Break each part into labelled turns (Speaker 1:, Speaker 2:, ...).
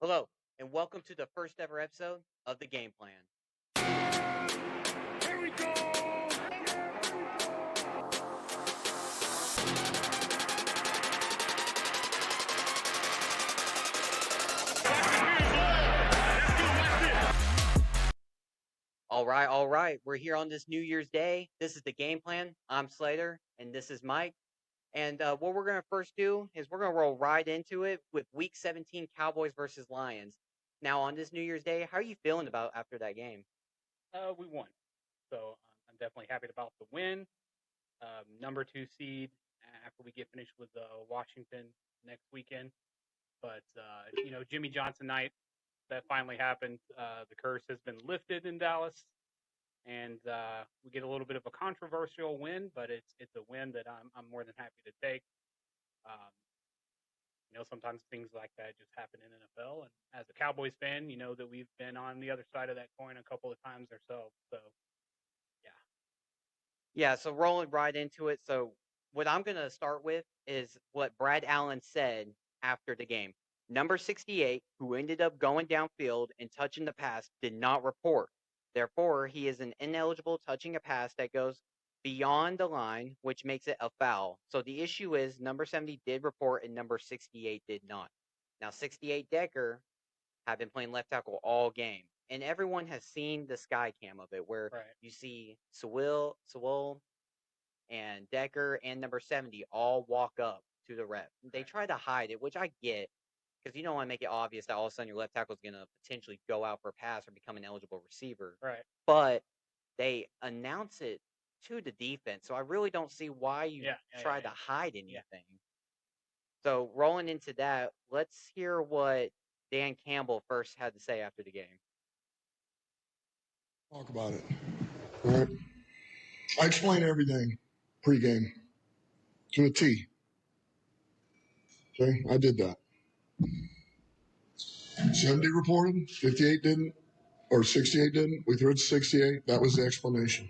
Speaker 1: Hello, and welcome to the first ever episode of the Game Plan.
Speaker 2: Here we go!
Speaker 1: All right. We're here on this New Year's Day. This is the Game Plan. I'm Slater, and this is Mike. And what we're going to first do is we're going to roll right into it with Week 17 Cowboys versus Lions. Now, on this New Year's Day, how are you feeling about after that game?
Speaker 2: We won, so I'm definitely happy about the win. Number 2 seed after we get finished with Washington next weekend. But Jimmy Johnson night, that finally happened. The curse has been lifted in Dallas, and we get a little bit of a controversial win, but it's a win that I'm more than happy to take. Sometimes things like that just happen in NFL, and as a Cowboys fan, you know that we've been on the other side of that coin a couple of times ourselves. So, yeah.
Speaker 1: Yeah, so rolling right into it. So, what I'm going to start with is what Brad Allen said after the game. Number 68, who ended up going downfield and touching the pass, did not report. Therefore, he is an ineligible touching a pass that goes beyond the line, which makes it a foul. So the issue is number 70 did report and number 68 did not. Now, 68 Decker have been playing left tackle all game. And everyone has seen the sky cam of it where
Speaker 2: Right.
Speaker 1: you see Sewell and Decker and number 70 all walk up to the ref. They
Speaker 2: Right.
Speaker 1: try to hide it, which I get because you don't want to make it obvious that all of a sudden your left tackle is going to potentially go out for a pass or become an eligible receiver.
Speaker 2: Right.
Speaker 1: But they announce it to the defense. So I really don't see why you try to hide anything. So rolling into that, let's hear what Dan Campbell first had to say after the game.
Speaker 3: Talk about it. All right. I explained everything pregame to a T. Okay, I did that. 70 reported, 58 didn't, or 68 didn't. We threw it to 68. That was the explanation.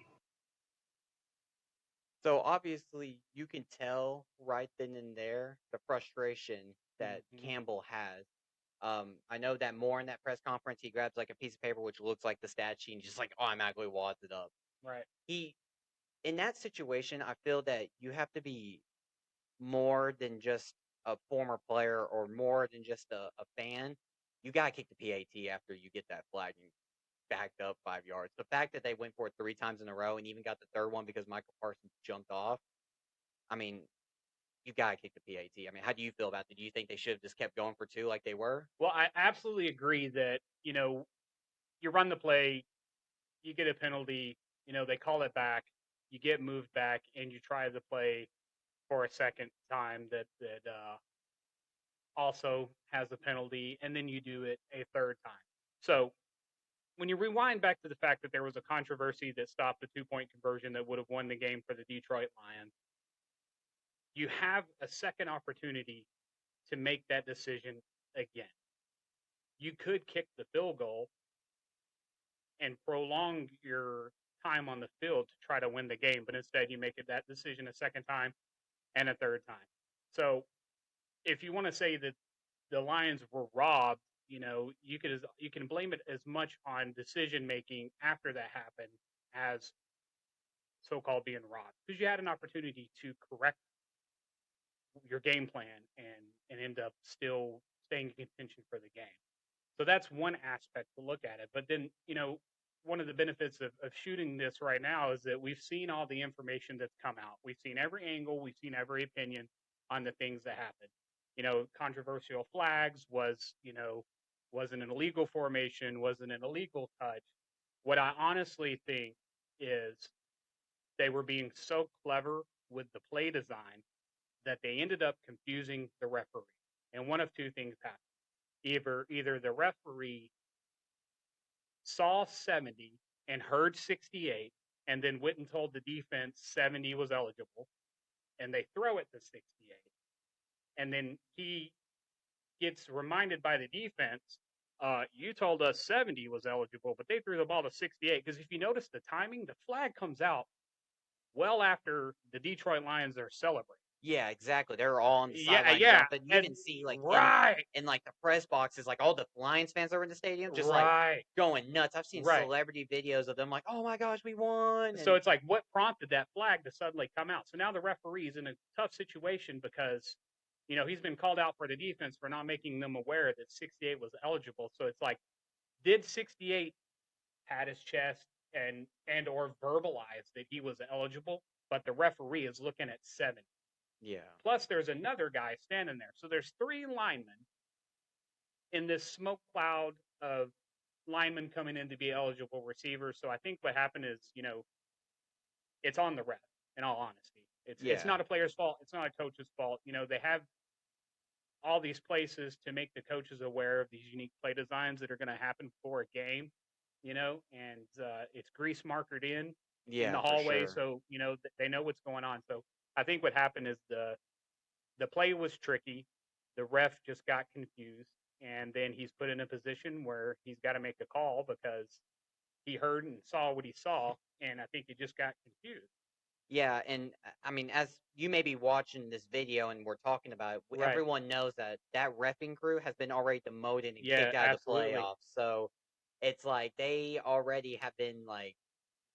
Speaker 1: So obviously you can tell right then and there the frustration that Campbell has. I know that more in that press conference, he grabs like a piece of paper which looks like the stat sheet and just like automatically wads it up.
Speaker 2: Right.
Speaker 1: In that situation, I feel that you have to be more than just a former player or more than just a fan. You gotta kick the PAT after you get that flag and backed up 5 yards. The fact that they went for it 3 times in a row and even got the third one because Michael Parsons jumped off. I mean, you gotta kick the PAT. I mean, how do you feel about it? Do you think they should have just kept going for 2 like they were?
Speaker 2: Well, I absolutely agree that, you run the play, you get a penalty, they call it back, you get moved back, and you try the play for a second time that also has a penalty, and then you do it a third time. So when you rewind back to the fact that there was a controversy that stopped the 2-point conversion that would have won the game for the Detroit Lions, you have a second opportunity to make that decision again. You could kick the field goal and prolong your time on the field to try to win the game, but instead you make that decision a second time and a third time. So if you want to say that the Lions were robbed, you can blame it as much on decision making after that happened as so-called being robbed, because you had an opportunity to correct your game plan and end up still staying in contention for the game. So that's one aspect to look at it. But then, one of the benefits of shooting this right now is that we've seen all the information that's come out. We've seen every angle. We've seen every opinion on the things that happened. Controversial flags wasn't an illegal formation, wasn't an illegal touch. What I honestly think is they were being so clever with the play design that they ended up confusing the referee. And one of two things happened. Either the referee saw 70 and heard 68 and then went and told the defense 70 was eligible, and they throw it to 68. And then he gets reminded by the defense, you told us 70 was eligible, but they threw the ball to 68. Because if you notice the timing, the flag comes out well after the Detroit Lions are celebrating.
Speaker 1: Yeah, exactly. They're all on the
Speaker 2: Yeah,
Speaker 1: sideline
Speaker 2: yeah,
Speaker 1: jumping. You
Speaker 2: and
Speaker 1: even see like
Speaker 2: right,
Speaker 1: in like the press boxes, like all the Lions fans over in the stadium, just like
Speaker 2: right,
Speaker 1: going nuts. I've seen
Speaker 2: right.
Speaker 1: celebrity videos of them like, "Oh my gosh, we won!"
Speaker 2: So
Speaker 1: And
Speaker 2: it's like, what prompted that flag to suddenly come out? So now the referee's in a tough situation because, he's been called out for the defense for not making them aware that 68 was eligible. So it's like, did 68 pat his chest and or verbalize that he was eligible? But the referee is looking at 70.
Speaker 1: yeah,
Speaker 2: Plus, there's another guy standing there. So there's 3 linemen in this smoke cloud of linemen coming in to be eligible receivers. So I think what happened is, it's on the ref. In all honesty, it's
Speaker 1: yeah,
Speaker 2: not a player's fault. It's not a coach's fault. They have all these places to make the coaches aware of these unique play designs that are going to happen for a game. And it's grease markered in
Speaker 1: yeah,
Speaker 2: the
Speaker 1: for
Speaker 2: hallway,
Speaker 1: sure.
Speaker 2: so they know what's going on. So I think what happened is the play was tricky. The ref just got confused, and then he's put in a position where he's got to make a call because he heard and saw what he saw, and I think he just got confused.
Speaker 1: Yeah, and I mean, as you may be watching this video and we're talking about it,
Speaker 2: Right.
Speaker 1: everyone knows that that reffing crew has been already demoted and
Speaker 2: Yeah,
Speaker 1: kicked out of the
Speaker 2: absolutely.
Speaker 1: playoffs. So it's like they already have been like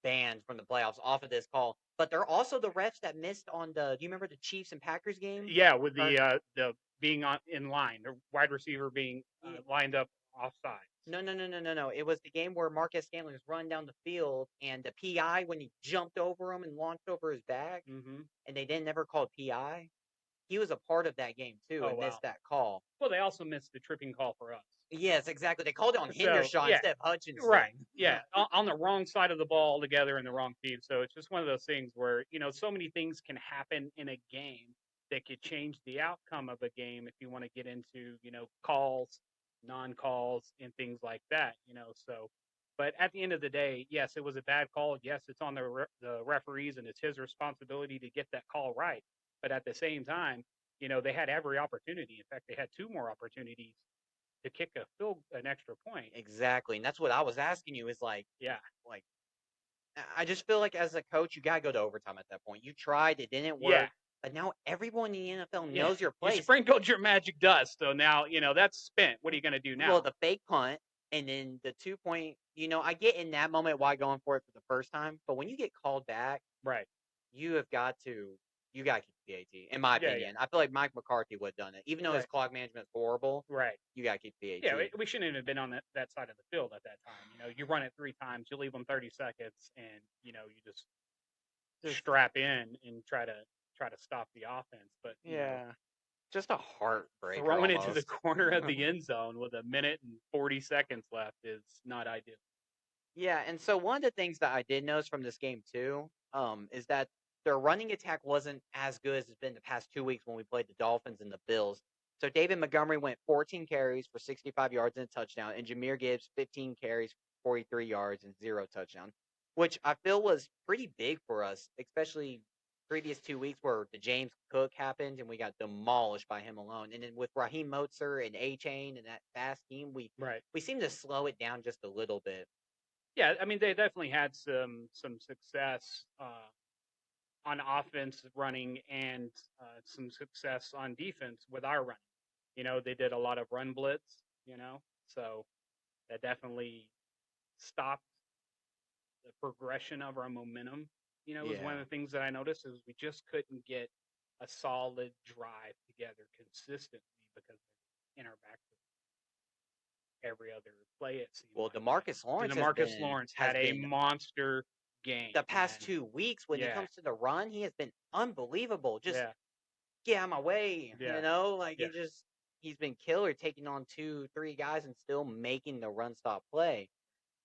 Speaker 1: banned from the playoffs off of this call. But they're also the refs that missed on the. Do you remember the Chiefs and Packers game?
Speaker 2: Yeah, with
Speaker 1: Or
Speaker 2: the being on in line, the wide receiver being lined up offside.
Speaker 1: no. It was the game where Marquez Stanley was running down the field, and the PI when he jumped over him and launched over his back,
Speaker 2: Mm-hmm.
Speaker 1: and they then never called PI. He was a part of that game too
Speaker 2: Oh
Speaker 1: and
Speaker 2: wow.
Speaker 1: missed that call.
Speaker 2: Well, they also missed the tripping call for us.
Speaker 1: Yes, exactly. They called it on
Speaker 2: So
Speaker 1: Hendershot
Speaker 2: yeah,
Speaker 1: instead of
Speaker 2: right.
Speaker 1: Hutchinson.
Speaker 2: Yeah, on the wrong side of the ball altogether in the wrong team. So it's just one of those things where so many things can happen in a game that could change the outcome of a game if you want to get into calls, non-calls, and things like that. So. But at the end of the day, yes, it was a bad call. Yes, it's on the referees and it's his responsibility to get that call right. But at the same time, they had every opportunity. In fact, they had 2 more opportunities to kick an extra point.
Speaker 1: Exactly. And that's what I was asking you is
Speaker 2: Yeah,
Speaker 1: like I just feel like as a coach you gotta go to overtime at that point. You tried, it didn't
Speaker 2: yeah,
Speaker 1: work, but now everyone in the NFL
Speaker 2: yeah.
Speaker 1: knows your
Speaker 2: You
Speaker 1: plays.
Speaker 2: sprinkled your magic dust, so now that's spent. What are you going to do
Speaker 1: Well,
Speaker 2: now?
Speaker 1: the fake punt and then the 2 point, I get in that moment why going for it for the first time, but when you get called back,
Speaker 2: Right.
Speaker 1: you have got to you got to keep the PAT, in my
Speaker 2: Yeah, yeah.
Speaker 1: opinion. I feel like Mike McCarthy would have done it. Even though his
Speaker 2: Right.
Speaker 1: clock management's horrible,
Speaker 2: Right.
Speaker 1: you got to keep the
Speaker 2: Yeah,
Speaker 1: PAT.
Speaker 2: we shouldn't have been on that side of the field at that time. You run it 3 times, you leave them 30 seconds, and you just
Speaker 1: Just
Speaker 2: strap in and try to stop the offense. But
Speaker 1: yeah, just a heartbreaker
Speaker 2: throwing it to the
Speaker 1: almost.
Speaker 2: corner of the end zone with a minute and 40 seconds left is not ideal.
Speaker 1: Yeah, and so one of the things that I did notice from this game too, is that their running attack wasn't as good as it's been the past 2 weeks when we played the Dolphins and the Bills. So David Montgomery went 14 carries for 65 yards and a touchdown, and Jahmyr Gibbs 15 carries, 43 yards and 0 touchdown, which I feel was pretty big for us, especially previous 2 weeks where the James Cook happened and we got demolished by him alone. And then with Raheem Mostert and A Chain and that fast team,
Speaker 2: Right.
Speaker 1: we seemed to slow it down just a little bit.
Speaker 2: Yeah, I mean they definitely had some success on offense running and some success on defense with our running. They did a lot of run blitz. So that definitely stopped the progression of our momentum. Was one of
Speaker 1: Yeah.
Speaker 2: the things that I noticed is we just couldn't get a solid drive together consistently because in our back every other play it seemed
Speaker 1: Well,
Speaker 2: like.
Speaker 1: Demarcus Lawrence
Speaker 2: DeMarcus Lawrence
Speaker 1: has
Speaker 2: had a
Speaker 1: been
Speaker 2: monster game,
Speaker 1: the past
Speaker 2: man.
Speaker 1: 2 weeks when it
Speaker 2: Yeah,
Speaker 1: comes to the run, he has been unbelievable. Just
Speaker 2: yeah,
Speaker 1: get out of my way,
Speaker 2: yeah,
Speaker 1: like
Speaker 2: yeah.
Speaker 1: he's been killer taking on 2, 3 guys and still making the run stop play.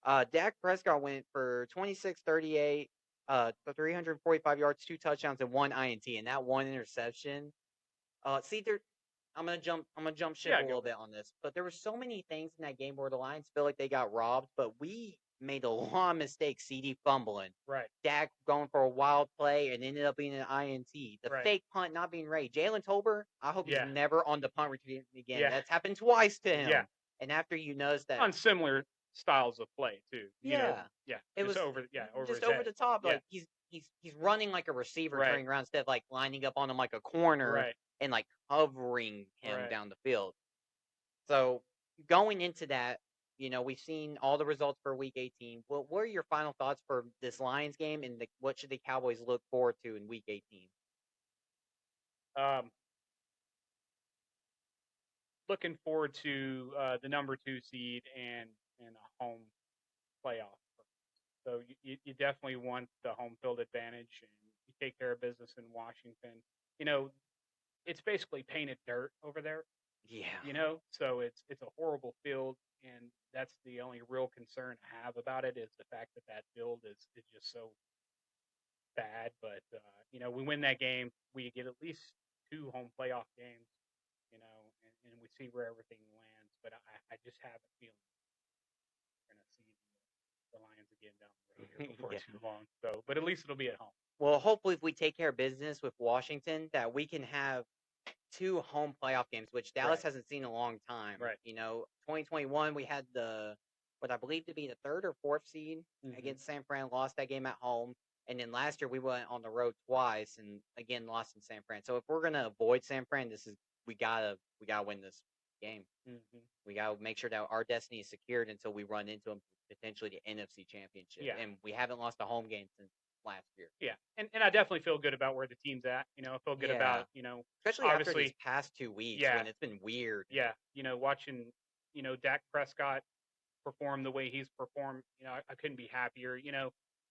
Speaker 1: Dak Prescott went for 26, 38, 345 yards, 2 touchdowns, and 1 INT, and that 1 interception. See, I'm gonna jump ship
Speaker 2: Yeah,
Speaker 1: a
Speaker 2: go
Speaker 1: little
Speaker 2: for
Speaker 1: bit on this, but there were so many things in that game where the Lions feel like they got robbed, but we made a lot of mistakes. CD fumbling,
Speaker 2: it. Right,
Speaker 1: Dak going for a wild play and ended up being an INT, the
Speaker 2: right.
Speaker 1: fake punt not being ready. Jalen Tolbert, I hope he's
Speaker 2: Yeah,
Speaker 1: never on the punt return again.
Speaker 2: yeah,
Speaker 1: That's happened twice to
Speaker 2: yeah.
Speaker 1: him. And after you notice that,
Speaker 2: On similar styles of play too.
Speaker 1: yeah,
Speaker 2: Yeah,
Speaker 1: it
Speaker 2: just
Speaker 1: was
Speaker 2: over
Speaker 1: just
Speaker 2: his
Speaker 1: over
Speaker 2: head.
Speaker 1: the top.
Speaker 2: Yeah,
Speaker 1: Like he's he's running like a receiver
Speaker 2: Right.
Speaker 1: turning around instead of like lining up on him like a corner
Speaker 2: Right.
Speaker 1: and like covering him
Speaker 2: Right.
Speaker 1: down the field. So going into that, we've seen all the results for Week 18. What are your final thoughts for this Lions game, and what should the Cowboys look forward to in Week 18?
Speaker 2: Looking forward to the number 2 seed and a home playoff. So you definitely want the home field advantage, and you take care of business in Washington. It's basically painted dirt over there.
Speaker 1: Yeah.
Speaker 2: So it's a horrible field, and that's the only real concern I have about it is the fact that field is just so bad. But we win that game, we get at least 2 home playoff games, and we see where everything lands. But I just have a feeling we're gonna see the Lions again down the road here before
Speaker 1: Yeah.
Speaker 2: too long. So, but at least it'll be at home.
Speaker 1: Well, hopefully, if we take care of business with Washington, that we can have 2 home playoff games, which Dallas
Speaker 2: Right.
Speaker 1: hasn't seen in a long time.
Speaker 2: Right.
Speaker 1: 2021, we had what I believe to be the 3rd or 4th seed against San Fran, lost that game at home. And then last year we went on the road twice and again lost in San Fran. So if we're gonna avoid San Fran, we gotta win this game. We gotta make sure that our destiny is secured until we run into them, potentially the NFC Championship.
Speaker 2: Yeah.
Speaker 1: And we haven't lost a home game since last year.
Speaker 2: Yeah, and I definitely feel good about where the team's at. I feel good about
Speaker 1: especially after
Speaker 2: obviously
Speaker 1: these past 2 weeks
Speaker 2: Yeah.
Speaker 1: when it's been weird.
Speaker 2: yeah, watching Dak Prescott perform the way he's performed. I couldn't be happier.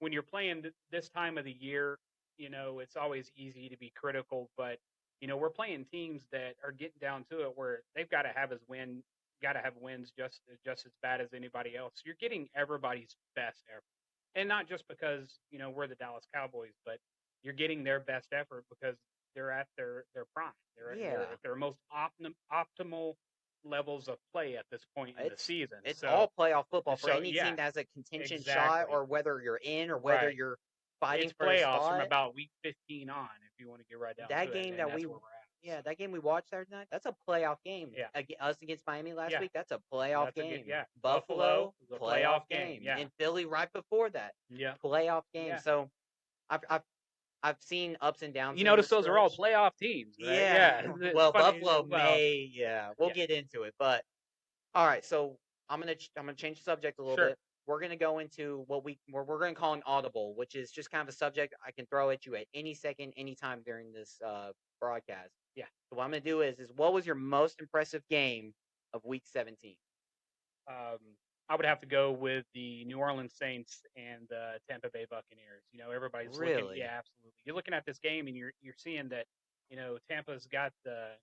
Speaker 2: When you're playing this time of the year, it's always easy to be critical, but we're playing teams that are getting down to it where they've got to have wins just as bad as anybody else. You're getting everybody's best effort, and not just because we're the Dallas Cowboys, but you're getting their best effort because they're at their prime. They're at their most optimal levels of play at this point in the season.
Speaker 1: It's
Speaker 2: So
Speaker 1: all playoff football for
Speaker 2: so,
Speaker 1: any
Speaker 2: yeah,
Speaker 1: team that has a contention shot,
Speaker 2: exactly.
Speaker 1: or whether you're in or whether
Speaker 2: Right.
Speaker 1: you're fighting
Speaker 2: it's
Speaker 1: for a
Speaker 2: playoffs from
Speaker 1: spot.
Speaker 2: about week 15 on, if you want to get right down
Speaker 1: That
Speaker 2: to
Speaker 1: game
Speaker 2: it.
Speaker 1: that
Speaker 2: And that's
Speaker 1: we
Speaker 2: where we're at.
Speaker 1: Yeah, that game we watched Saturday night, that's a playoff game.
Speaker 2: Yeah.
Speaker 1: Us against Miami last
Speaker 2: Yeah.
Speaker 1: week, that's a playoff
Speaker 2: That's a
Speaker 1: game.
Speaker 2: good- yeah.
Speaker 1: Buffalo,
Speaker 2: is a
Speaker 1: playoff
Speaker 2: playoff game. Yeah.
Speaker 1: And Philly right before that,
Speaker 2: Yeah.
Speaker 1: playoff game.
Speaker 2: Yeah.
Speaker 1: So I've seen ups and downs.
Speaker 2: You
Speaker 1: in the
Speaker 2: notice those are all
Speaker 1: stretch.
Speaker 2: playoff teams, right?
Speaker 1: Yeah.
Speaker 2: It's
Speaker 1: Well,
Speaker 2: funny.
Speaker 1: Buffalo
Speaker 2: Well,
Speaker 1: we'll
Speaker 2: Yeah.
Speaker 1: get into it, but all right. So I'm gonna change the subject a little
Speaker 2: Sure.
Speaker 1: bit. We're gonna go into what we're gonna call an audible, which is just kind of a subject I can throw at you at any second, anytime during this broadcast.
Speaker 2: Yeah.
Speaker 1: So what I'm gonna do is what was your most impressive game of Week 17?
Speaker 2: I would have to go with the New Orleans Saints and the Tampa Bay Buccaneers. Everybody's looking.
Speaker 1: Really?
Speaker 2: Yeah, absolutely. You're looking at this game and you're seeing that Tampa's got the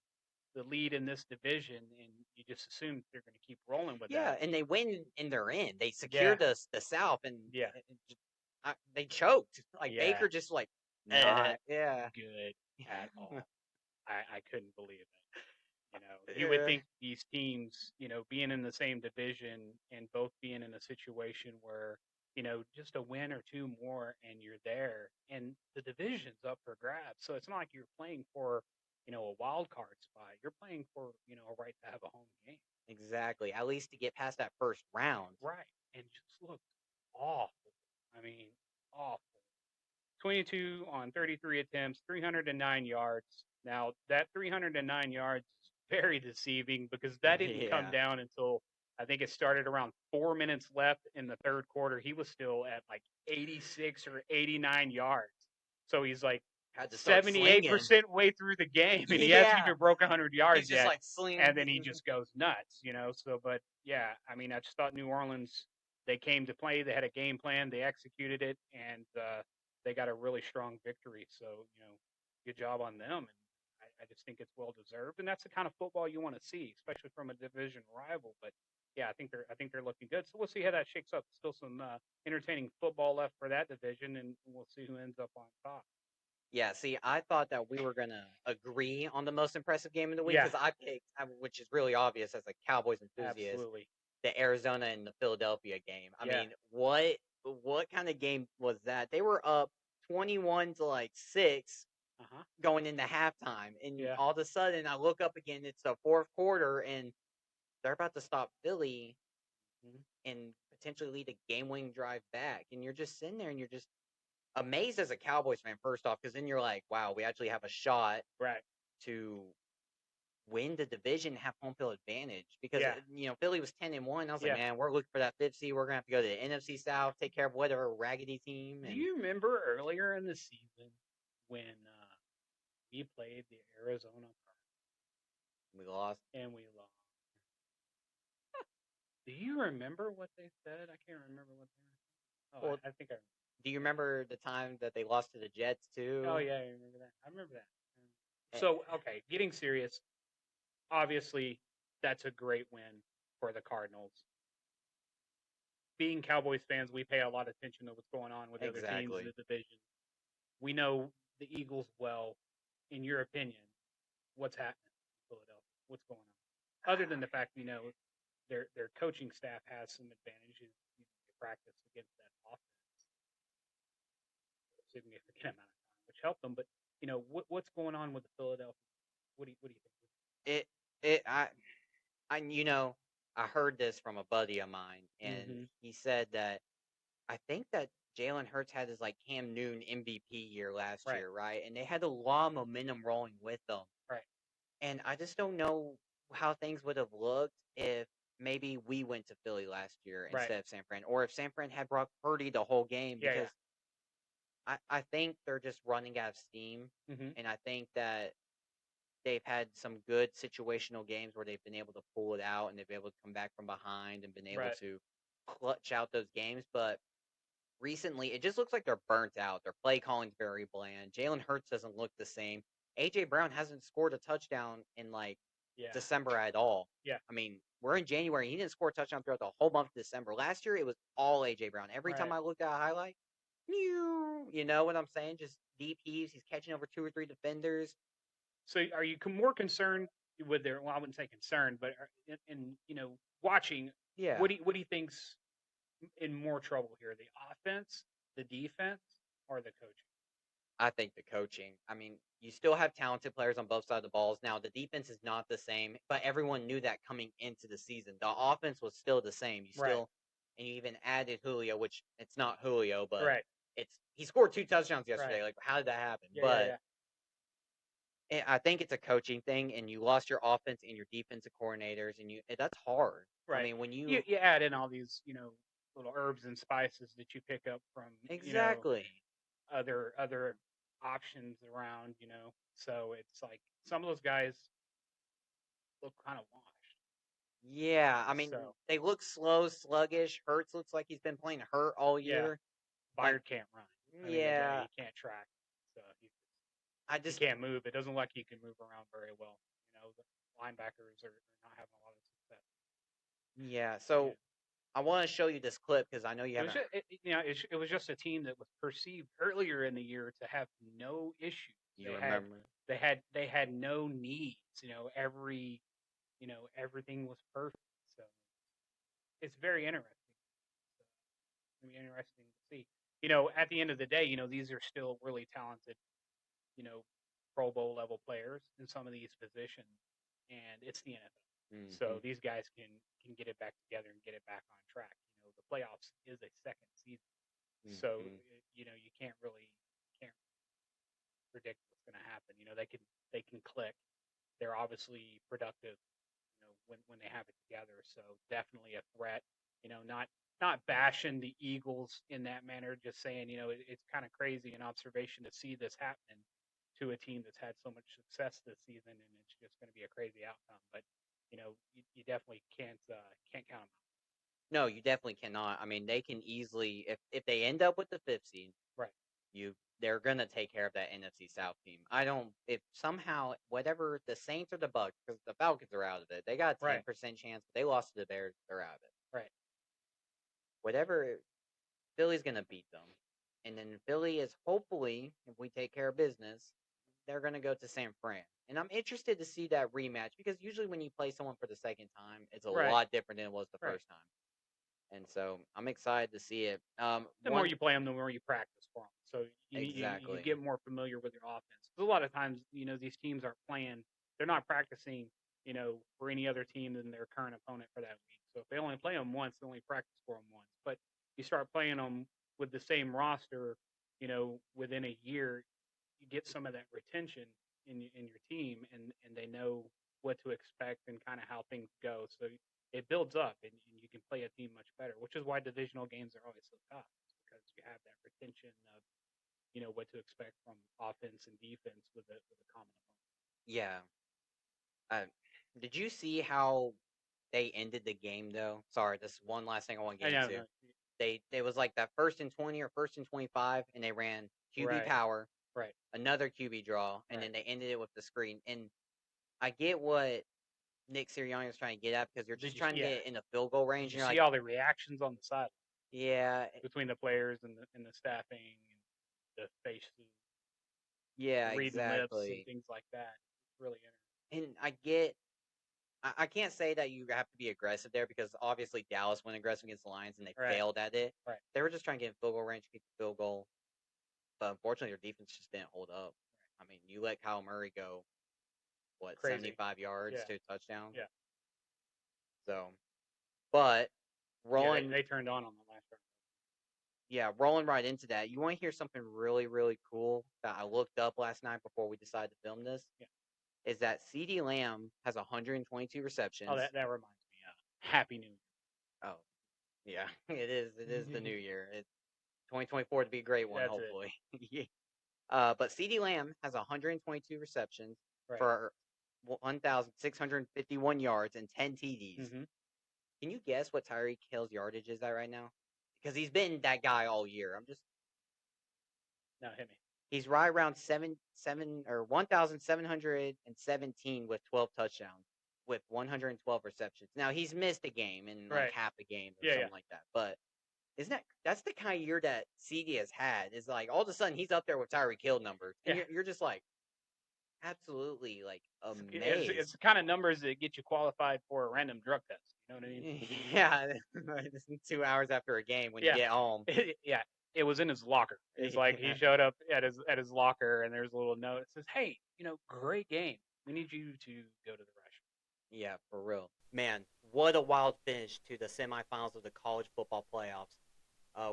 Speaker 2: lead in this division, and you just assume they're going to keep rolling with
Speaker 1: Yeah,
Speaker 2: that.
Speaker 1: and they win and they're in. They secured the South, and
Speaker 2: Yeah.
Speaker 1: they choked. Like
Speaker 2: Yeah.
Speaker 1: Baker just like
Speaker 2: Not
Speaker 1: yeah.
Speaker 2: good at all. I couldn't believe it. You would think these teams, being in the same division and both being in a situation where, just a win or 2 more and you're there, and the division's up for grabs. So it's not like you're playing for, a wild card spot. You're playing for, a right to have a home game.
Speaker 1: Exactly. At least to get past that first round.
Speaker 2: Right. And just looked awful. I mean, awful. 22 on 33 attempts, 309 yards. Now, that 309 yards is very deceiving because that didn't come down until I think it started around 4 minutes left in the third quarter. He was still at like 86 or 89 yards. So he's like
Speaker 1: Had to start
Speaker 2: 78% way through the game, and he hasn't even broke 100 yards
Speaker 1: He's just
Speaker 2: yet.
Speaker 1: like slinging.
Speaker 2: And then he just goes nuts, So, but yeah, I mean, I just thought New Orleans, they came to play. They had a game plan. They executed it, and they got a really strong victory. So, good job on them. And I just think it's well deserved, and that's the kind of football you want to see, especially from a division rival. But yeah, I think they're looking good. So we'll see how that shakes up. Still some entertaining football left for that division, and we'll see who ends up on top.
Speaker 1: Yeah, see, I thought that we were going to agree on the most impressive game of the week
Speaker 2: Yeah.
Speaker 1: because I picked, which is really obvious as a Cowboys enthusiast,
Speaker 2: Absolutely.
Speaker 1: the Arizona and the Philadelphia game. I
Speaker 2: Yeah.
Speaker 1: mean, what kind of game was that? They were up 21 to like 6 going into halftime, and
Speaker 2: Yeah.
Speaker 1: all of a sudden I look up again, it's the fourth quarter, and they're about to stop Philly and potentially lead a game-winning drive back, and you're just sitting there and you're just amazed as a Cowboys fan, first off, because then you're like, wow, we actually have a shot
Speaker 2: Right.
Speaker 1: to win the division, have home field advantage. Because
Speaker 2: Yeah.
Speaker 1: Philly was 10-1. I was
Speaker 2: Yeah.
Speaker 1: like, man, we're looking for that 5th seed. We're gonna have to go to the NFC South, take care of whatever raggedy team.
Speaker 2: Do
Speaker 1: And
Speaker 2: you remember earlier in the season when we played the Arizona Cardinals
Speaker 1: we lost.
Speaker 2: and we lost? Do you remember what they said? I can't remember what they were. Oh,
Speaker 1: Well,
Speaker 2: I think I.
Speaker 1: do you remember the time that they lost to the Jets too?
Speaker 2: Oh yeah, I remember that. I remember that.
Speaker 1: Eh,
Speaker 2: So okay, getting serious. Obviously, that's a great win for the Cardinals. Being Cowboys fans, we pay a lot of attention to what's going on with the other teams in
Speaker 1: Exactly.
Speaker 2: the division. We know the Eagles well. In your opinion, what's happening in Philadelphia? What's going on? Other than the fact their coaching staff has some advantages. They practice against that offense a significant amount of time, which helped them. But what's going on with the Philadelphia? What do you think?
Speaker 1: I heard this from a buddy of mine, and he said that I think that Jalen Hurts had his like Cam Newton MVP year last
Speaker 2: Right.
Speaker 1: year, right? And they had a lot of momentum rolling with them.
Speaker 2: Right.
Speaker 1: And I just don't know how things would have looked if maybe we went to Philly last year
Speaker 2: Right.
Speaker 1: instead of San Fran, or if San Fran had Brock Purdy the whole game,
Speaker 2: Yeah,
Speaker 1: because I think they're just running out of steam. And I think that they've had some good situational games where they've been able to pull it out and they've been able to come back from behind and been able
Speaker 2: Right.
Speaker 1: to clutch out those games. But recently, it just looks like they're burnt out. Their play calling's very bland. Jalen Hurts doesn't look the same. A.J. Brown hasn't scored a touchdown in like
Speaker 2: Yeah.
Speaker 1: December at all.
Speaker 2: Yeah.
Speaker 1: I mean, we're in January. He didn't score a touchdown throughout the whole month of December. Last year, it was all A.J. Brown. Every time
Speaker 2: Right.
Speaker 1: I looked at a highlight, you know what I'm saying? Just deep heaves. He's catching over 2 or 3 defenders.
Speaker 2: So are you more concerned with their? Well, I wouldn't say concerned, but in watching.
Speaker 1: Yeah.
Speaker 2: What do you think's in more trouble here? The offense, the defense, or the coaching?
Speaker 1: I think the coaching. I mean, you still have talented players on both sides of the balls. Now, the defense is not the same, but everyone knew that coming into the season. The offense was still the same.
Speaker 2: Right.
Speaker 1: And you even added Julio, which it's not Julio, but
Speaker 2: Right.
Speaker 1: he scored 2 touchdowns yesterday.
Speaker 2: Right.
Speaker 1: Like, how did that happen?
Speaker 2: Yeah.
Speaker 1: I think it's a coaching thing, and you lost your offense and your defensive coordinators, and that's hard.
Speaker 2: Right.
Speaker 1: I mean, when
Speaker 2: you add in all these little herbs and spices that you pick up from
Speaker 1: exactly
Speaker 2: other options around, so it's like some of those guys look kind of washed.
Speaker 1: Yeah, I mean, they look slow, sluggish. Hurts looks like he's been playing hurt all year.
Speaker 2: Byard can't run. I mean,
Speaker 1: yeah,
Speaker 2: he can't track. So he
Speaker 1: just
Speaker 2: can't move. It doesn't look like he can move around very well. The linebackers are not having a lot of success.
Speaker 1: Yeah, so I want to show you this clip because I know you haven't.
Speaker 2: It was just a team that was perceived earlier in the year to have no issues.
Speaker 1: Remember?
Speaker 2: They had no needs. Everything was perfect. So it's very interesting. It's going to be interesting to see. At the end of the day, these are still really talented, Pro Bowl level players in some of these positions, and it's the NFL. So these guys can get it back together and get it back on track. The playoffs is a second season, so you can't predict what's going to happen. They can click. They're obviously productive, when they have it together. So definitely a threat. Not bashing the Eagles in that manner, just saying, it's kind of crazy an observation to see this happening to a team that's had so much success this season, and it's just going to be a crazy outcome. But you definitely can't count them out.
Speaker 1: No, you definitely cannot. I mean, they can easily if they end up with the 5th seed,
Speaker 2: right?
Speaker 1: They're gonna take care of that NFC South team. If somehow whatever the Saints or the Bucks, because the Falcons are out of it, they got a 10% chance, but they lost to the Bears, they're out of it.
Speaker 2: Right.
Speaker 1: Whatever, Philly's gonna beat them, and then Philly is hopefully, if we take care of business, they're gonna go to San Fran. And I'm interested to see that rematch because usually when you play someone for the second time, it's a lot different than it was the first time. And so I'm excited to see it.
Speaker 2: The more you play them, the more you practice for them. So you get more familiar with your offense. Because a lot of times, these teams aren't playing. They're not practicing, for any other team than their current opponent for that week. So if they only play them once, they only practice for them once. But you start playing them with the same roster, within a year, you get some of that retention in your team, and they know what to expect and kind of how things go. So it builds up, and you can play a team much better, which is why divisional games are always so tough, because you have that retention of what to expect from offense and defense with a common opponent.
Speaker 1: Yeah. Uh, did you see how they ended the game though? Sorry, this is one last thing I want to
Speaker 2: I
Speaker 1: get
Speaker 2: know,
Speaker 1: into.
Speaker 2: no,
Speaker 1: They was like that 1st and 20 or 1st and 25, and they ran QB
Speaker 2: right,
Speaker 1: power,
Speaker 2: right,
Speaker 1: another QB draw, and
Speaker 2: right.
Speaker 1: then they ended it with the screen. And I get what Nick Sirianni was trying to get at, because you're
Speaker 2: Did
Speaker 1: just
Speaker 2: you?
Speaker 1: trying to
Speaker 2: Yeah.
Speaker 1: get in a field goal range,
Speaker 2: Did you
Speaker 1: and you're
Speaker 2: see
Speaker 1: like,
Speaker 2: all the reactions on the side
Speaker 1: yeah,
Speaker 2: between the players and the staffing and the faces,
Speaker 1: yeah,
Speaker 2: reading lips and
Speaker 1: exactly.
Speaker 2: things like that? It's really interesting.
Speaker 1: And I get, I can't say that you have to be aggressive there, because obviously Dallas went aggressive against the Lions and they
Speaker 2: Right.
Speaker 1: failed at it.
Speaker 2: Right.
Speaker 1: They were just trying to get in field goal range, kick the field goal, but unfortunately their defense just didn't hold up. I mean, you let Kyle Murray go, what,
Speaker 2: Crazy.
Speaker 1: 75 yards
Speaker 2: Yeah.
Speaker 1: to a touchdown?
Speaker 2: Yeah.
Speaker 1: So, but rolling,
Speaker 2: Yeah, they turned on the last round.
Speaker 1: yeah, rolling right into that. You want to hear something really, really cool that I looked up last night before we decided to film this?
Speaker 2: Yeah.
Speaker 1: Is that CeeDee Lamb has 122 receptions.
Speaker 2: Oh, that reminds me. Happy New Year.
Speaker 1: Oh, yeah, it is. It is the new year. It's 2024 to be a great one,
Speaker 2: That's
Speaker 1: hopefully. Yeah. But CeeDee Lamb has 122 receptions
Speaker 2: Right.
Speaker 1: for 1,651 yards and 10 TDs.
Speaker 2: Mm-hmm.
Speaker 1: Can you guess what Tyreek Hill's yardage is at right now? Because he's been that guy all year.
Speaker 2: No, hit me.
Speaker 1: He's right around 1,717 with 12 touchdowns, with 112 receptions. Now he's missed a game in like
Speaker 2: Right.
Speaker 1: half a game or
Speaker 2: Yeah,
Speaker 1: something
Speaker 2: yeah.
Speaker 1: like that. But that's the kind of year that CD has had? Is like all of a sudden he's up there with Tyreek Hill numbers, and
Speaker 2: Yeah.
Speaker 1: you're just like absolutely like amazed.
Speaker 2: It's the kind of numbers that get you qualified for a random drug test. You know what I mean?
Speaker 1: Yeah, 2 hours after a game when you get home.
Speaker 2: Yeah, it was in his locker. It's like he showed up at his locker, and there's a little note that says, "Hey, great game. We need you to go to the restroom."
Speaker 1: Yeah, for real. Man, what a wild finish to the semifinals of the college football playoffs.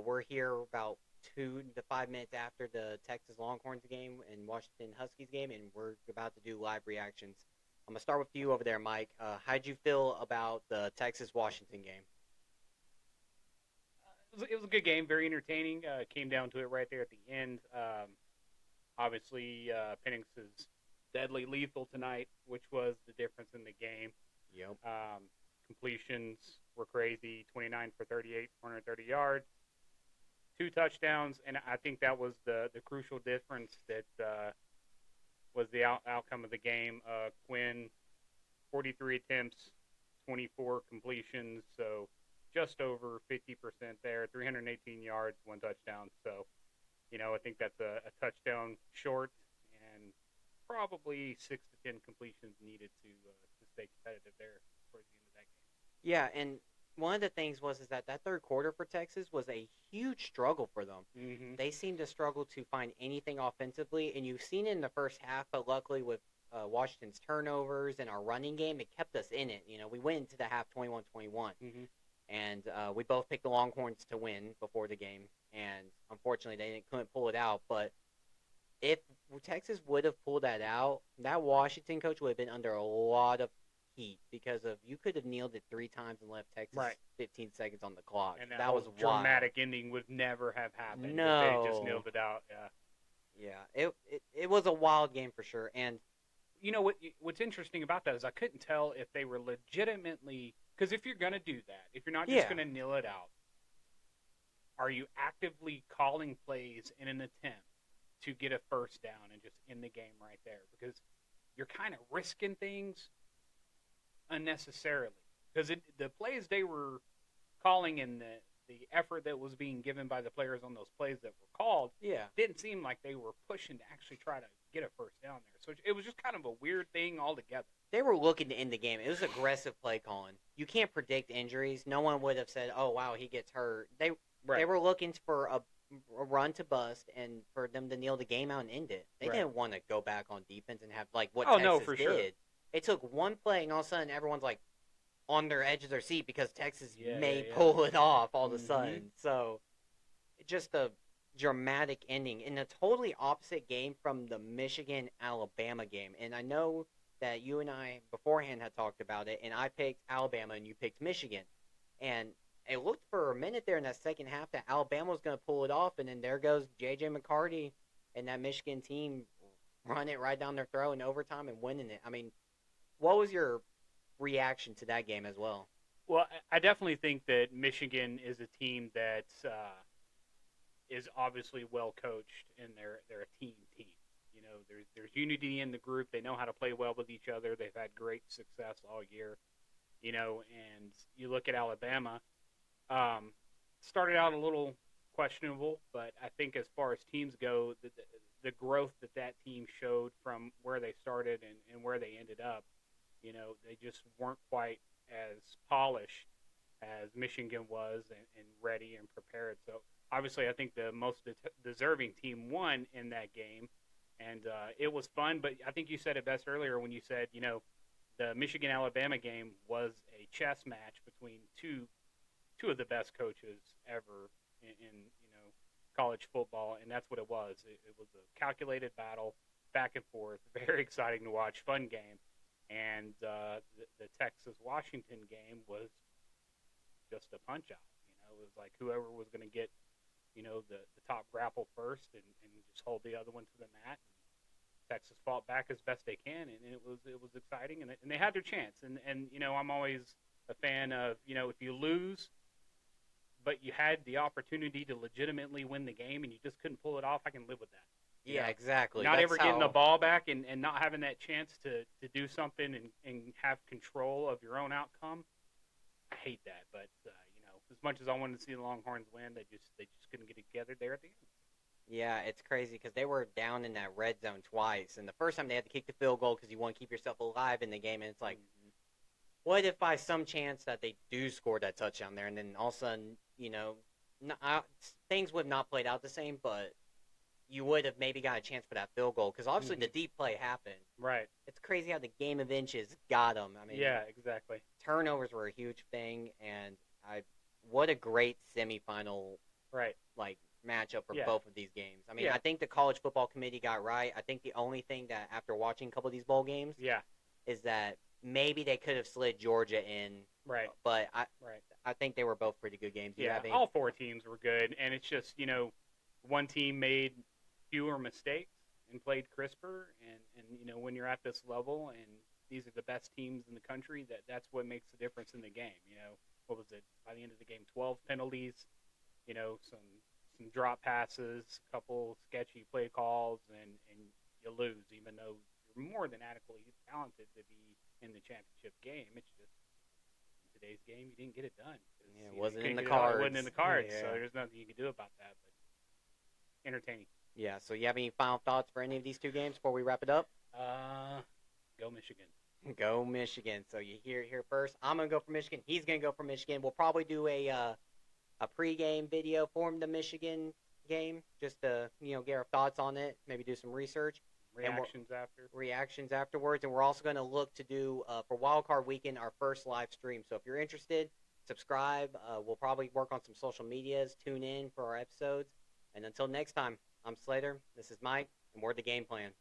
Speaker 1: We're here about 2 to 5 minutes after the Texas Longhorns game and Washington Huskies game, and we're about to do live reactions. I'm going to start with you over there, Mike. How'd you feel about the Texas-Washington game?
Speaker 2: It was a good game, very entertaining. Came down to it right there at the end. Obviously, Penix is deadly lethal tonight, which was the difference in the game.
Speaker 1: Yep.
Speaker 2: Completions were crazy, 29 for 38, 430 yards, 2 touchdowns, and I think that was the crucial difference that was the outcome of the game. Quinn, 43 attempts, 24 completions, so just over 50% there, 318 yards, 1 touchdown. So, I think that's a touchdown short, and probably 6 to 10 completions needed to stay competitive there towards the end of that game.
Speaker 1: Yeah, and one of the things is that third quarter for Texas was a huge struggle for them.
Speaker 2: Mm-hmm.
Speaker 1: They seemed to struggle to find anything offensively, and you've seen it in the first half, but luckily with Washington's turnovers and our running game, it kept us in it. We went into the half 21-21,
Speaker 2: Mm-hmm.
Speaker 1: and we both picked the Longhorns to win before the game, and unfortunately they couldn't pull it out. But if Texas would have pulled that out, that Washington coach would have been under a lot of heat, because of you could have kneeled it 3 times and left Texas 15 seconds on the clock.
Speaker 2: And that was dramatic ending would never have happened.
Speaker 1: No,
Speaker 2: if they just kneeled it out.
Speaker 1: Yeah. It was a wild game for sure. And
Speaker 2: what's interesting about that is I couldn't tell if they were legitimately, because if you're gonna do that, if you're not just gonna kneel it out, are you actively calling plays in an attempt to get a first down and just end the game right there? Because you're kind of risking things unnecessarily, because the plays they were calling and the effort that was being given by the players on those plays that were called didn't seem like they were pushing to actually try to get a first down there. So it was just kind of a weird thing altogether.
Speaker 1: They were looking to end the game. It was aggressive play calling. You can't predict injuries. No one would have said, oh, wow, he gets hurt. They were looking for a run to bust and for them to kneel the game out and end it. They didn't want to go back on defense and have like what Texas did. Sure. It took one play, and all of a sudden everyone's like on their edge of their seat because Texas may pull it off all of a sudden. So just a dramatic ending in a totally opposite game from the Michigan-Alabama game. And I know that you and I beforehand had talked about it, and I picked Alabama and you picked Michigan. And it looked for a minute there in that second half that Alabama was going to pull it off, and then there goes J.J. McCarty and that Michigan team run it right down their throat in overtime and winning it. I mean, what was your reaction to that game as well?
Speaker 2: Well, I definitely think that Michigan is a team that is obviously well coached, and they're a team. You know, there's unity in the group. They know how to play well with each other. They've had great success all year. You know, and you look at Alabama. Started out a little questionable, but I think as far as teams go, the growth that team showed from where they started and where they ended up, you know, they just weren't quite as polished as Michigan was and ready and prepared. So obviously, I think the most deserving team won in that game, and it was fun. But I think you said it best earlier when you said, you know, the Michigan-Alabama game was a chess match between two of the best coaches ever in you know, college football, and that's what it was. It was a calculated battle, back and forth, very exciting to watch, fun game. And the Texas-Washington game was just a punch out. You know, it was like whoever was going to get, you know, the top grapple first and just hold the other one to the mat. And Texas fought back as best they can, and it was exciting, and they had their chance. And you know, I'm always a fan of, you know, if you lose, but you had the opportunity to legitimately win the game and you just couldn't pull it off, I can live with that.
Speaker 1: Yeah, know? Exactly.
Speaker 2: Not ever getting the ball back and not having that chance to do something and have control of your own outcome. I hate that, but you know, as much as I wanted to see the Longhorns win, they just couldn't get it together there at the end.
Speaker 1: Yeah, it's crazy because they were down in that red zone twice, and the first time they had to kick the field goal because you want to keep yourself alive in the game, and it's like, what if by some chance that they do score that touchdown there, and then all of a sudden, you know, things would have not played out the same, but you would have maybe got a chance for that field goal because obviously the deep play happened.
Speaker 2: Right.
Speaker 1: It's crazy how the game of inches got them. I mean,
Speaker 2: yeah, exactly.
Speaker 1: Turnovers were a huge thing, and what a great semifinal,
Speaker 2: right,
Speaker 1: like matchup for both of these games. I mean,
Speaker 2: Yeah.
Speaker 1: I think the college football committee got right. I think the only thing that after watching a couple of these bowl games, is that maybe they could have slid Georgia in.
Speaker 2: Right.
Speaker 1: But I think they were both pretty good games.
Speaker 2: All four teams were good, and it's just, you know, one team made fewer mistakes and played crisper, and you know, when you're at this level and these are the best teams in the country, that's what makes the difference in the game. You know, what was it, by the end of the game, 12 penalties, you know, some drop passes, a couple sketchy play calls, and you lose, even though you're more than adequately talented to be in the championship game. It's just, in today's game, you didn't get it done.
Speaker 1: Yeah, it wasn't in the
Speaker 2: cards.
Speaker 1: cards.
Speaker 2: It wasn't in the cards,
Speaker 1: Yeah.
Speaker 2: so there's nothing you can do about that. But entertaining.
Speaker 1: Yeah, so you have any final thoughts for any of these two games before we wrap it up?
Speaker 2: Go Michigan.
Speaker 1: Go Michigan. So you hear it here first. I'm going to go for Michigan. He's going to go for Michigan. We'll probably do a pregame video for the Michigan game just to, you know, get our thoughts on it, maybe do some research. Reactions afterwards. And we're also going to look to do, for Wildcard Weekend, our first live stream. So if you're interested, subscribe. We'll probably work on some social medias. Tune in for our episodes. And until next time, I'm Slater. This is Mike, and we're the Game Plan.